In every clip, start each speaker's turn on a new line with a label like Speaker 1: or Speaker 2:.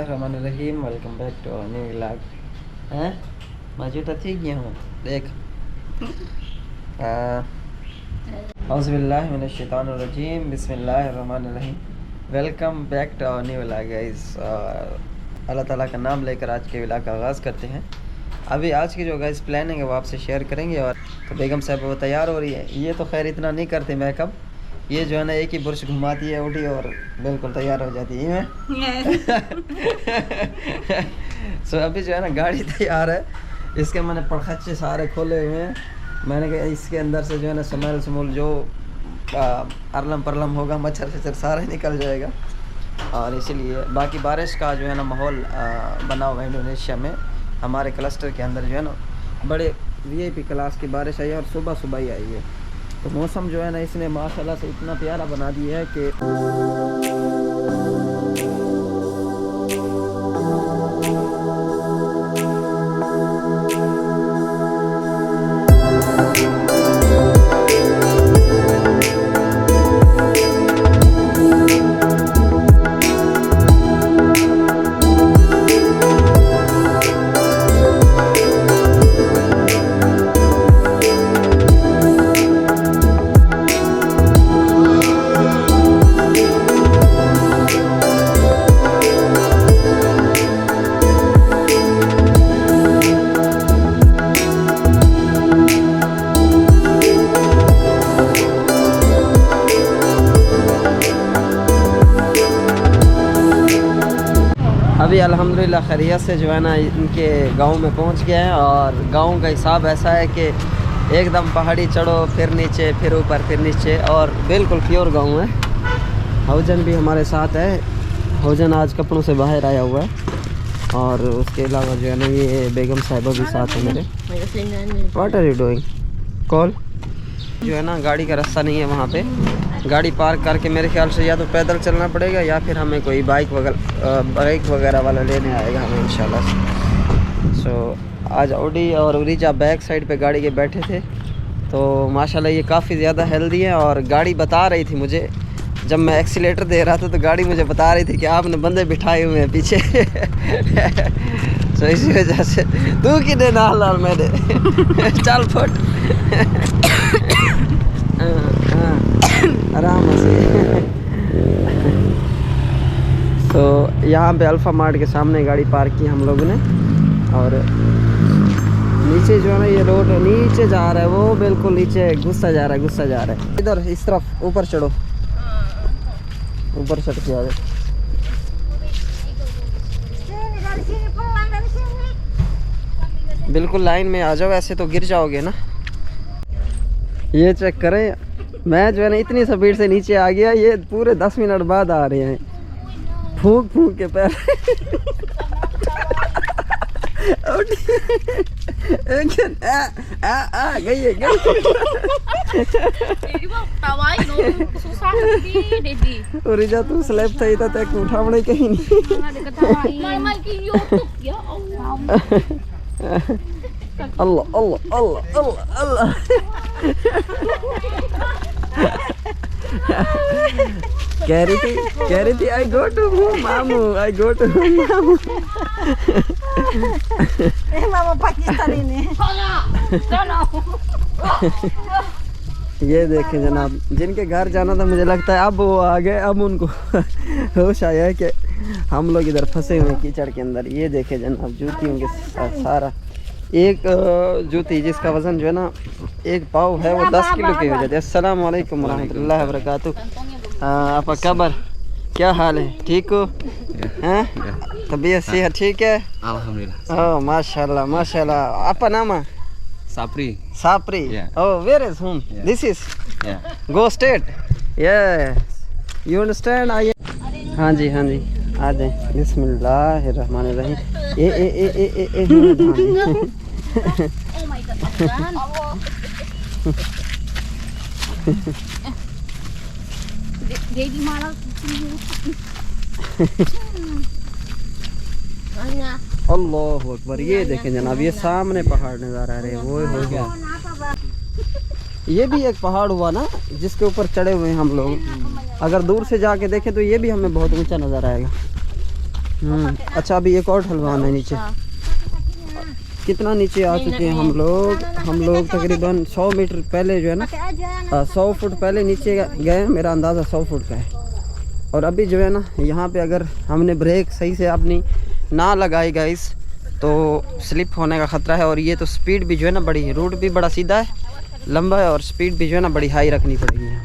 Speaker 1: बिस्मिल्लाहिर्रहमानिर्रहीम। Welcome back to our new vlog. हैं मौजूदा थी गया हूँ देख औज़ुबिल्लाहि मिनश्शैतानिर्रजीम बिस्मिल्लाहिर्रहमानिर्रहीम। Welcome back to our new vlog guys. Allah ताला का नाम लेकर आज के व्लॉग का आगाज़ करते हैं। अभी आज की जो गाइस प्लानिंग है वो आपसे शेयर करेंगे। और तो बेगम साहब वो तैयार हो रही है। ये तो खैर इतना नहीं करते मेकअप, ये जो है ना एक ही बुर्श घुमाती है उठी और बिल्कुल तैयार हो जाती है। सो अभी जो है ना गाड़ी तैयार है, इसके मैंने पड़खच्चे सारे खोले हुए हैं। मैंने कहा इसके अंदर से जो है ना स्मेल स्मूल जो अरलम परलम होगा, मच्छर फच्छर सारा निकल जाएगा। और इसीलिए बाकी बारिश का जो है ना माहौल बना हुआ है इंडोनेशिया में। हमारे क्लस्टर के अंदर जो है ना बड़े वीआईपी क्लास की बारिश आई है और सुबह सुबह ही आई है। तो मौसम जो है ना इसने माशाल्लाह से इतना प्यारा बना दिया है कि अभी अल्हम्दुलिल्लाह खैरियत से जो है ना इनके गांव में पहुंच गए हैं। और गांव का हिसाब ऐसा है कि एकदम पहाड़ी चढ़ो फिर नीचे फिर ऊपर फिर नीचे, और बिल्कुल प्योर गांव है। हौजन भी हमारे साथ है। हौजन आज कपड़ों से बाहर आया हुआ है। और उसके अलावा जो है ना ये बेगम साहिबा भी साथ है मेरे। What are you doing? Call जो है ना गाड़ी का रास्ता नहीं है वहाँ पे। गाड़ी पार्क करके मेरे ख्याल से या तो पैदल चलना पड़ेगा या फिर हमें कोई बाइक वगैरह वाला लेने आएगा हमें इंशाल्लाह। सो आज ऑडी और उरीजा बैक साइड पे गाड़ी के बैठे थे। तो माशाल्लाह ये काफ़ी ज़्यादा हेल्दी है। और गाड़ी बता रही थी मुझे, जब मैं एक्सीलेटर दे रहा था तो गाड़ी मुझे बता रही थी कि आपने बंदे बिठाए हुए हैं पीछे। सो इसी वजह से तू कि दे ना लाल मेरे चल फुट आराम से। तो यहाँ पे अल्फ़ा मार्ट के सामने गाड़ी पार्क की हम लोगों ने। और नीचे जो है ना ये रोड नीचे जा रहा है, वो बिल्कुल नीचे घुसता जा रहा है। इधर इस तरफ ऊपर चढ़ो, ऊपर चढ़ के आ जाओ। बिल्कुल लाइन में आ जाओ, ऐसे तो गिर जाओगे ना। ये चेक करें, मैं जो है ना इतनी स्पीड से नीचे आ गया, ये पूरे 10 मिनट बाद आ रहे हैं फूंक फूंक के पैर। गई है उरीजा तू स्लैब था इधर तक उठावने कहीं नहीं। अल्लाह अल्लाह अल्लाह अल्लाह अल्लाह। कह रही थी आई गो टू मामू, आई गो टू मामू। मामू पाकिस्तानी ने। ये देखें जनाब, जिनके घर जाना था मुझे लगता है अब वो आ गए। अब उनको होश आया है कि हम लोग इधर फंसे हुए कीचड़ के अंदर। ये देखें जनाब, जूतियों के सारा एक जूती जिसका वज़न जो है ना एक पाव है वो 10 किलो की हो जाती है। अस्सलाम वालेकुम रहमतुल्लाहि व बरकातुहू। आपका खबर क्या हाल है? ठीक हो? हैं? तबीयत सेहत ठीक है? अल्हम्दुलिल्लाह। ओह माशाल्लाह माशाल्लाह। आपका नाम है?
Speaker 2: Sapri.
Speaker 1: Sapri.
Speaker 2: Yeah.
Speaker 1: Oh, where is home?
Speaker 2: Yeah.
Speaker 1: This is
Speaker 2: Yeah.
Speaker 1: Go State. Yes. You understand? हाँ जी आ जाए। बिस्मिल्लाहिर्रहमानिर्रहीम। अल्लाह अकबर। ये देखें जनाब, ये सामने पहाड़ नज़र आ रहे हैं। वो हो गया, ये भी एक पहाड़ हुआ ना जिसके ऊपर चढ़े हुए हैं हम लोग। अगर दूर से जाके देखें तो ये भी हमें बहुत ऊंचा नज़र आएगा। अच्छा अभी एक और ढलवान है नीचे। कितना नीचे आ चुके हैं हम लोग तकरीबन 100 मीटर पहले जो है ना 100 फुट पहले नीचे गए। मेरा अंदाज़ा 100 फुट का है। और अभी जो है ना यहाँ पे अगर हमने ब्रेक सही से अपनी ना लगाई गाइस तो स्लिप होने का ख़तरा है। और ये तो स्पीड भी जो है ना बड़ी है, रूट भी बड़ा सीधा है, लंबा है, और स्पीड भी जो है ना बड़ी हाई रखनी पड़ेगी। यहाँ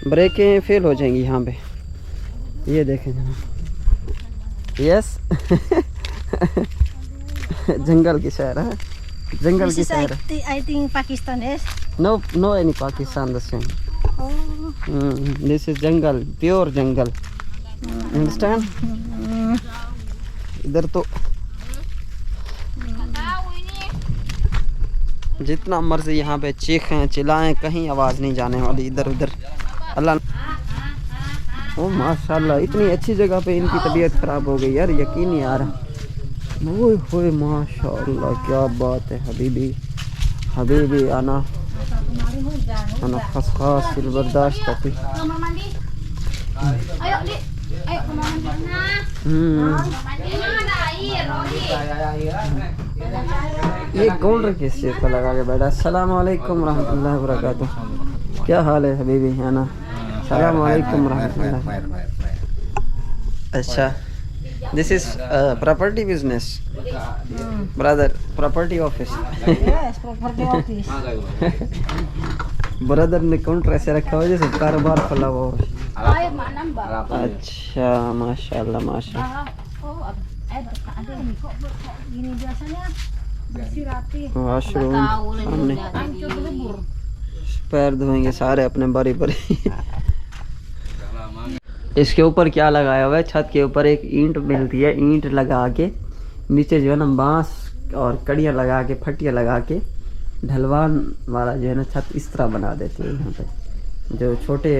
Speaker 1: ब्रेकें फेल हो जाएंगी यहाँ पे। ये देखें जनाब, यस जंगल की शहर है, जंगल की शहर है।
Speaker 2: I think Pakistan is.
Speaker 1: No any Pakistan the same. This is jungle, pure jungle. Understand? इधर तो जितना मर्जी यहाँ पे चीखें चिल्लाएं कहीं आवाज़ नहीं जाने वाली इधर उधर। अल्लाह, ओ माशाल्लाह इतनी अच्छी जगह पे इनकी तबीयत ख़राब हो गई यार, यकीन नहीं आ रहा। ओए होए माशाल्लाह क्या बात है। हबीबी आना खास बर्दाश्त करती। ये गोल्डर किस चीज़ का लगा के बैठा। अस्सलाम वालेकुम रहमतुल्लाहि व बरकातुहू। क्या हाल है हबीबी आना? अस्सलाम वालेकुम रहमतुल्लाह। अच्छा, this is property business, brother, property office.
Speaker 2: Yes, property office.
Speaker 1: Brother ने काउंटर ऐसे रखा हुआ जैसे कारोबार खोला हुआ हो। अच्छा माशाल्लाह माशाल्लाह। वॉशरूम सामने, पैर धोएंगे सारे अपने बारी बारी। इसके ऊपर क्या लगाया हुआ है? छत के ऊपर एक ईंट मिलती है, ईंट लगा के नीचे जो है ना बांस और कड़ियाँ लगा के फटियाँ लगा के ढलवान वाला जो है ना छत इस तरह बना देती है। यहाँ पे जो छोटे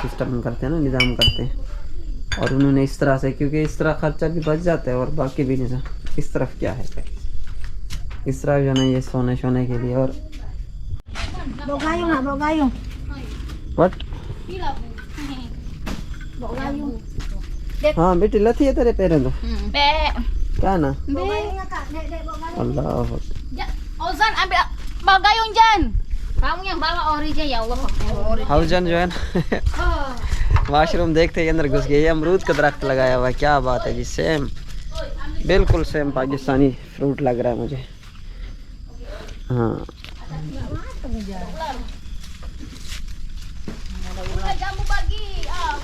Speaker 1: सिस्टम करते हैं ना, निज़ाम करते हैं, और उन्होंने इस तरह से, क्योंकि इस तरह खर्चा भी बच जाता है और बाकी भी निज़ाम। इस तरफ क्या है, इस तरह जो है ना ये सोने के लिए। और व्हाट? हाँ बेटी लथी है तेरे पैरों तो क्या ना। अल्लाह
Speaker 3: Ozan ambil bawa gayung Jan. Kamu yang bawa ori aja ya Allah.
Speaker 1: हाउजन जो है ना वाशरूम देखते ही अंदर घुस गए। ये अमरूद का दरख्त लगाया हुआ है, क्या बात है जी, सेम बिल्कुल सेम पाकिस्तानी फ्रूट लग रहा है मुझे। हाँ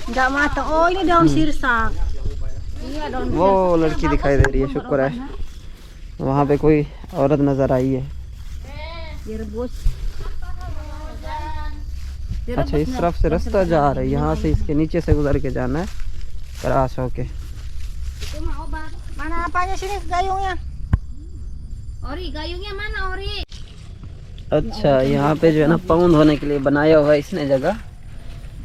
Speaker 2: Enggak matang. Oh ini daun sirsak.
Speaker 1: वो लड़की दिखाई दे रही है, शुक्र है वहाँ पे कोई औरत नज़र आई है। अच्छा इस तरफ से रास्ता जा रहा है, यहाँ से इसके नीचे से गुजर के जाना है क्रॉस होके।
Speaker 2: Mana apanya sini gayungnya?
Speaker 3: Ori, gayungnya mana ori?
Speaker 1: अच्छा यहाँ पे जो है ना पाँव धोने के लिए बनाया हुआ है इसने जगह,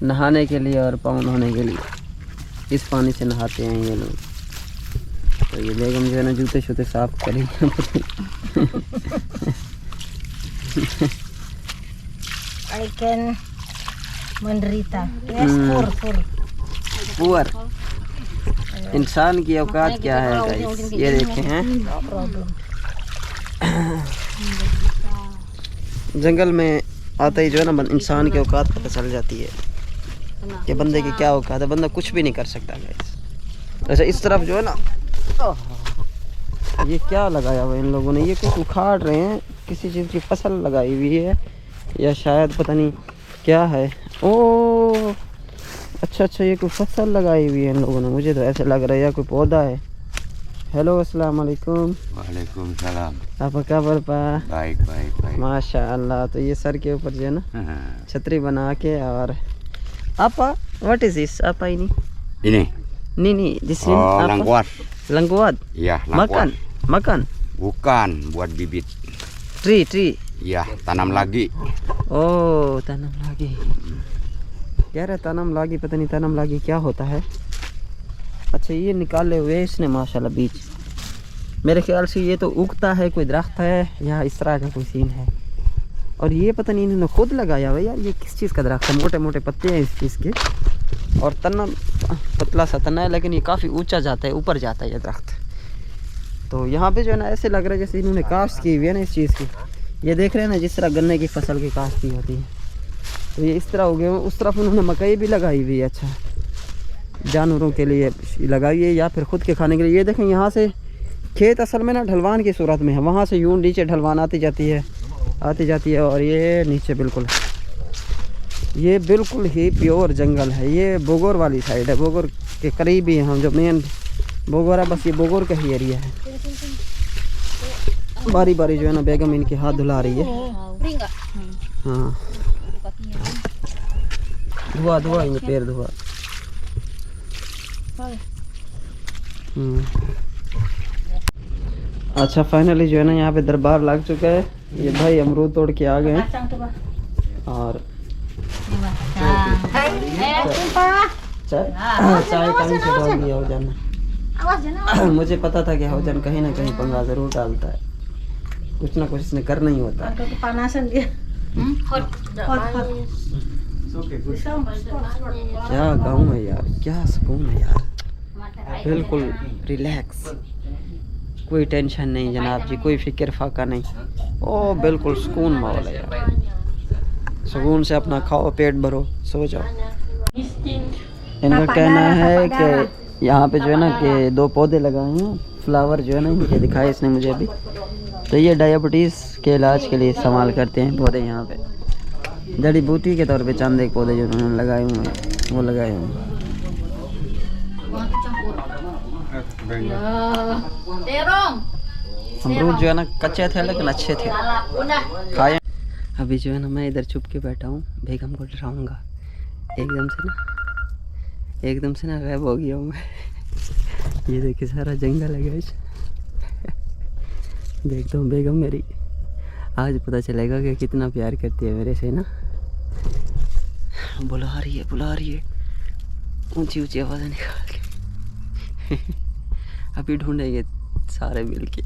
Speaker 1: नहाने के लिए और पाँव धोने के लिए। इस पानी से नहाते हैं ये लोग। तो ये बेगम जो है ना जूते शूते साफ करेंगे।
Speaker 2: I can menderita. Yes,
Speaker 1: poor इंसान की औकात क्या है गाइस, ये देखे हैं। जंगल में आते ही जो है ना इंसान की औकात पता चल जाती है कि बंदे की क्या औकात है। बंदा कुछ भी नहीं कर सकता गाइस। अच्छा इस तरफ जो है ना ये क्या लगाया हुआ है इन लोगों ने, ये कुछ उखाड़ रहे हैं, किसी चीज़ की फसल लगाई हुई है या शायद पता नहीं क्या है। ओ अच्छा ये कोई फसल लगाई हुई है इन लोगों ने, मुझे तो ऐसे लग रहा है या कोई पौधा है। हेलो अस्सलाम वालेकुम।
Speaker 4: वालेकुम सलाम।
Speaker 1: apa kabar Pak?
Speaker 4: Baik.
Speaker 1: माशाअल्लाह। तो ये सर के ऊपर जो है ना छतरी बना के, और apa what is this, apa ini? Ini di sini
Speaker 4: Oh,
Speaker 1: apa?
Speaker 4: langkuat.
Speaker 1: Langkuat.
Speaker 4: Iya, langkuat.
Speaker 1: Makan
Speaker 4: Bukan buat bibit.
Speaker 1: tree
Speaker 4: Iya, tanam lagi.
Speaker 1: oh tanam lagi। यार तनम लागी, पता नहीं तनम लागी क्या होता है। अच्छा ये निकाले हुए इसने माशाल्लाह बीज, मेरे ख्याल से ये तो उगता है, कोई दरख्त है या इस तरह का कोई सीन है। और ये पता नहीं इन्होंने खुद लगाया हुआ है यार, ये किस चीज़ का दरख्त है, मोटे मोटे पत्ते हैं इस चीज़ के। और तना पतला सा तना है, लेकिन ये काफ़ी ऊंचा जाता है, ऊपर जाता है ये दरख्त। तो यहाँ पे जो है ना ऐसे लग रहा है जैसे इन्होंने काश्त की हुई है ना इस चीज़ की। ये देख रहे हैं ना जिस तरह गन्ने की फसल की काश्त की होती है, तो ये इस तरह हो गया। उस तरफ उन्होंने मकई भी लगाई हुई है, अच्छा जानवरों के लिए लगाई है या फिर ख़ुद के खाने के लिए। ये देखें यहाँ से खेत असल में ना ढलवान की सूरत में है, वहाँ से यूं नीचे ढलवान आती जाती है और ये नीचे बिल्कुल, ये बिल्कुल ही प्योर जंगल है। ये बोगोर वाली साइड है, बोगोर के करीब ही हम, जो मेन बोगोर है बस ये बोगोर का ही एरिया है। बारी बारी जो है ना बेगम इनके हाथ धुला रही है। हाँ धुआ इनके पैर धुआ। अच्छा फाइनली जो है ना यहाँ पे दरबार लग चुका है। ये भाई अमरूद तोड़ के आ गए हैं और चाय पानी से डाल दिया हौजन। मुझे पता था कि हौजन कहीं ना कहीं पंगा जरूर डालता है, कुछ ना कुछ इसने करना ही होता है। क्या गाँव है यार, क्या सुकून है यार, बिल्कुल रिलैक्स, कोई टेंशन नहीं जनाब जी, कोई फिक्र फाका नहीं। ओ बिल्कुल सुकून माहौल है यार, सुकून से अपना खाओ, पेट भरो, सो जाओ। इनका कहना है कि यहाँ पे जो है ना कि 2 पौधे लगाए हैं, फ्लावर जो है ना ये दिखाए इसने मुझे अभी। तो ये डायबिटीज़ के इलाज के लिए इस्तेमाल करते हैं पौधे, यहाँ पे जड़ी बूटी के तौर पे चंद एक पौधे जो उन्होंने लगाए हुए हैं वो लगाए हुए हैं। अमरूद जो है ना कच्चे थे लेकिन अच्छे थे, खाए। अभी जो है ना मैं इधर छुप के बैठा हूँ, बेगम को डराऊंगा। एकदम से ना गायब हो गया हूँ मैं। ये देखिए सारा जंगल है गाइस। देखता हूँ बेगम मेरी, आज पता चलेगा कि कितना प्यार करती है मेरे से ना। बुला रही है ऊंची ऊंची आवाज़ें निकाल के। अभी ढूंढेंगे सारे मिल के।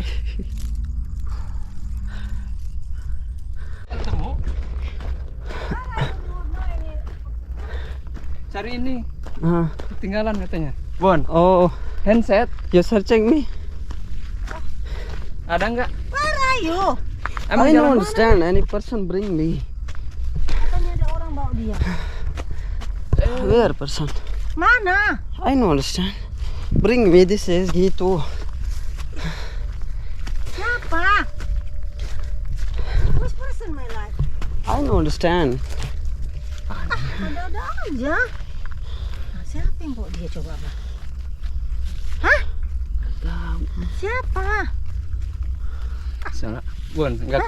Speaker 5: Cari ini,
Speaker 1: हाँ
Speaker 5: ketinggalan katanya. Bon,
Speaker 1: oh
Speaker 5: handset.
Speaker 1: you're searching me?
Speaker 5: Ada nggak?
Speaker 2: Where are you?
Speaker 5: Emang
Speaker 1: I don't
Speaker 5: jalan
Speaker 1: understand any person bring me.
Speaker 2: Katanya ada orang bawa dia.
Speaker 1: Where person?
Speaker 2: Mana?
Speaker 1: I don't understand. Bring me, this is gitu.
Speaker 2: Siapa? Which person my life?
Speaker 1: I don't understand.
Speaker 2: Ada aja. Nah, siapa yang bawa dia coba, Bang? Hah? Siapa?
Speaker 5: sana. Bon, nggak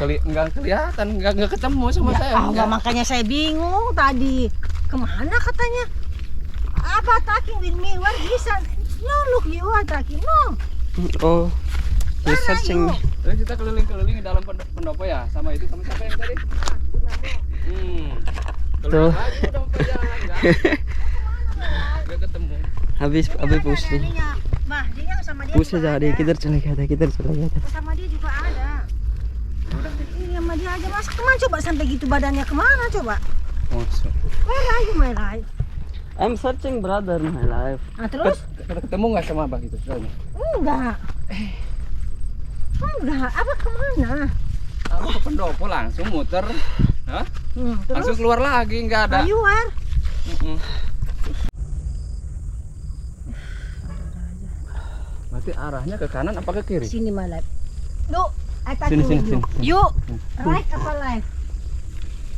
Speaker 5: kelihatan, nggak ketemu sama
Speaker 2: Ya
Speaker 5: saya.
Speaker 2: Allah, makanya saya bingung tadi. Kemana katanya? Apa talking with me? Where is he? No, look, you are talking. No.
Speaker 1: Oh, you're
Speaker 2: Where are
Speaker 1: searching
Speaker 2: you?
Speaker 1: me.
Speaker 5: Terus kita keliling-keliling di dalam pendopo ya, sama itu sama siapa yang tadi?
Speaker 1: तो
Speaker 5: Udah mau perjalanan nggak ketemu.
Speaker 1: अभी पूछ रही
Speaker 2: Bah, dia sama dia.
Speaker 1: पूछे
Speaker 2: juga
Speaker 1: जा रही है
Speaker 2: ada.
Speaker 1: किधर चला गया था।
Speaker 2: Sama dia juga ada. Ini sama dia aja mas. Kemana coba sampai gitu badannya kemana coba?
Speaker 5: Oh, so.
Speaker 2: Where are you my life?
Speaker 1: I'm searching brother my life.
Speaker 2: Nah terus?
Speaker 5: Ketemu nggak sama abang itu? Soalnya.
Speaker 2: Enggak. Enggak. Apa kemana?
Speaker 5: Aku ke pendopo langsung muter, hah? Langsung
Speaker 2: Terus?
Speaker 5: keluar lagi nggak ada.
Speaker 2: Are you where?
Speaker 5: Berarti arahnya ke kanan apa ke kiri?
Speaker 2: Sini my life. Look, I touch
Speaker 5: Sini,
Speaker 2: you.
Speaker 5: sini, sini.
Speaker 2: You right apa left?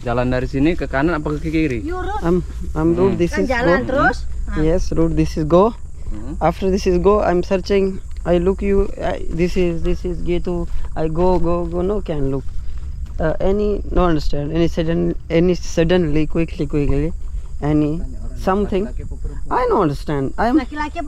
Speaker 5: Jalan dari sini ke kanan apa ke kiri?
Speaker 2: You root.
Speaker 1: I'm route this
Speaker 2: Kan
Speaker 1: is
Speaker 2: jalan
Speaker 1: go.
Speaker 2: terus. Nah,
Speaker 1: Yes, route this is go.
Speaker 5: Hmm.
Speaker 1: After this is go, I'm searching. I look you. This is get to. I go. No can look. Any no understand. Any suddenly quickly. Any something. I don't understand.
Speaker 2: laki-laki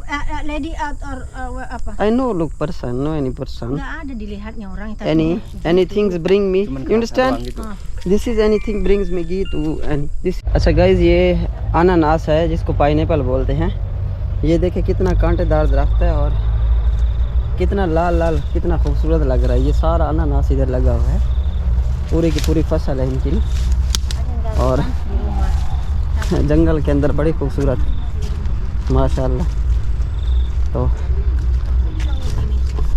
Speaker 2: lady or apa?
Speaker 1: I know look person. No any person.
Speaker 2: Enggak ada dilihatnya orang yang
Speaker 1: Any things bring me.
Speaker 5: Cuman
Speaker 1: You understand?
Speaker 5: doang gitu.
Speaker 1: This is anything brings me gitu and this. अच्छा guys ये अनानास है जिसको pineapple बोलते हैं। ये देखे कितना कांटेदार दरख्त है और कितना लाल कितना खूबसूरत लग रहा है। ये सारा अनानास इधर लगा हुआ है, पूरी की पूरी फसल है इनकी और जंगल के अंदर बड़ी खूबसूरत Masyaallah. Tuh.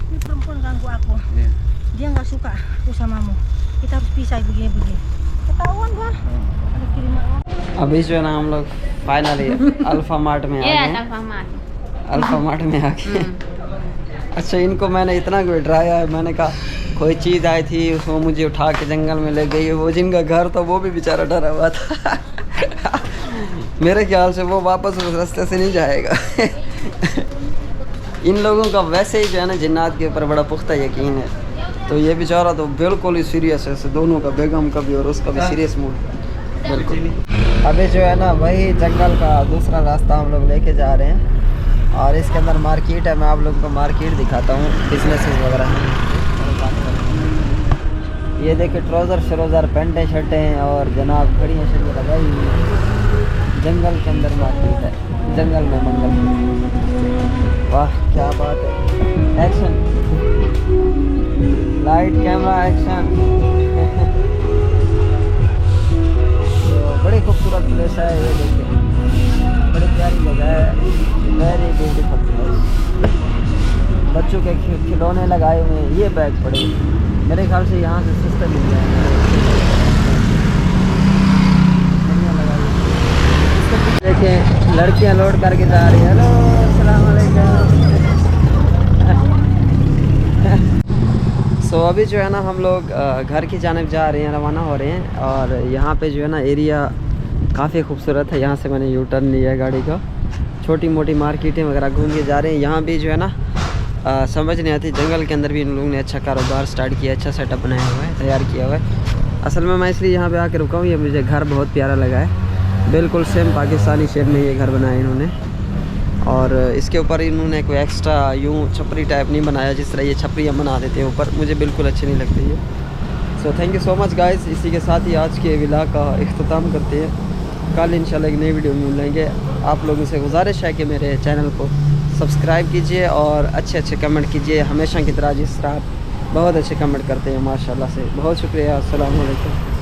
Speaker 2: Ini perempuan ganggu aku.
Speaker 5: Iya.
Speaker 2: Dia nggak suka aku samamu. Kita harus pisah begini-begini. Ketahuan gua. Ada kiriman orang.
Speaker 1: अभी जो है ना हम लोग फाइनली अल्फा मार्ट में आ
Speaker 3: Yes,
Speaker 1: गए।
Speaker 3: Alfamart.
Speaker 1: अल्फा मार्ट में आ गए। अच्छा इनको मैंने इतना कोई डराया है, मैंने कहा कोई चीज़ आई थी उसको मुझे उठा के जंगल में ले गई, वो जिनका घर था वो भी बेचारा डरा हुआ था। मेरे ख्याल से वो वापस उस रास्ते से नहीं जाएगा। इन लोगों का वैसे ही जो है ना जिन्नात के ऊपर बड़ा पुख्ता यकीन है, तो ये बेचारा तो बिल्कुल ही सीरियस है, दोनों का, बेगम का भी और उसका भी सीरियस मूड बिल्कुल। अभी जो है ना वही जंगल का दूसरा रास्ता हम लोग लेके जा रहे हैं और इसके अंदर मार्केट है। मैं आप लोगों को मार्केट दिखाता हूँ, बिजनेस वगैरह हैं। ये देखिए ट्राउज़र श्रोज़र पेंटें शर्टें और जनाब घड़ियाँ शड़ियाँ लगाई हुई हैं। जंगल के अंदर मार्केट है, जंगल में मंगल। वाह क्या बात है। Action, light camera action. तो बड़ी खूबसूरत प्लेस है ये, देखिए बड़ी प्यारी जगह है, वेरी ब्यूटीफुल प्लेस। बच्चों के खिलौने लगाए हुए हैं, ये बैग पड़े मेरे ख्याल से यहाँ से सस्ते मिल जाएंगे। देखें लड़कियाँ लोड करके जा रही हैं। हेलो अस्सलाम वालेकुम। सो अभी जो है ना हम लोग घर की जानिब जा रहे हैं, रवाना हो रहे हैं और यहाँ पे जो है ना एरिया काफ़ी खूबसूरत है। यहाँ से मैंने यू टर्न लिया है गाड़ी का, छोटी मोटी मार्केटें वगैरह घूम के जा रहे हैं। यहाँ भी जो है ना समझ नहीं आती, जंगल के अंदर भी इन लोगों ने अच्छा कारोबार स्टार्ट किया, अच्छा सेटअप बनाया हुआ है, तैयार किया हुआ है। असल में मैं इसलिए यहाँ पे आके रुका हूँ, ये मुझे घर बहुत प्यारा लगा है, बिल्कुल सेम पाकिस्तानी शेप में ये घर बनाया इन्होंने। और इसके ऊपर इन्होंने कोई एक्स्ट्रा यूँ छपरी टाइप नहीं बनाया जिस तरह ये छपरियाँ बना देते हैं ऊपर, मुझे बिल्कुल अच्छी नहीं लगती ये। So thank you so much guys. इसी के साथ ही आज के व्लॉग का इख्तिताम करते हैं। कल इंशाल्लाह एक नई वीडियो में मिलेंगे। आप लोगों से गुजारिश है कि मेरे चैनल को सब्सक्राइब कीजिए और अच्छे अच्छे कमेंट कीजिए, हमेशा की तरह जिस तरह आप बहुत अच्छे कमेंट करते हैं माशाल्लाह से। बहुत शुक्रिया। अस्सलाम वालेकुम।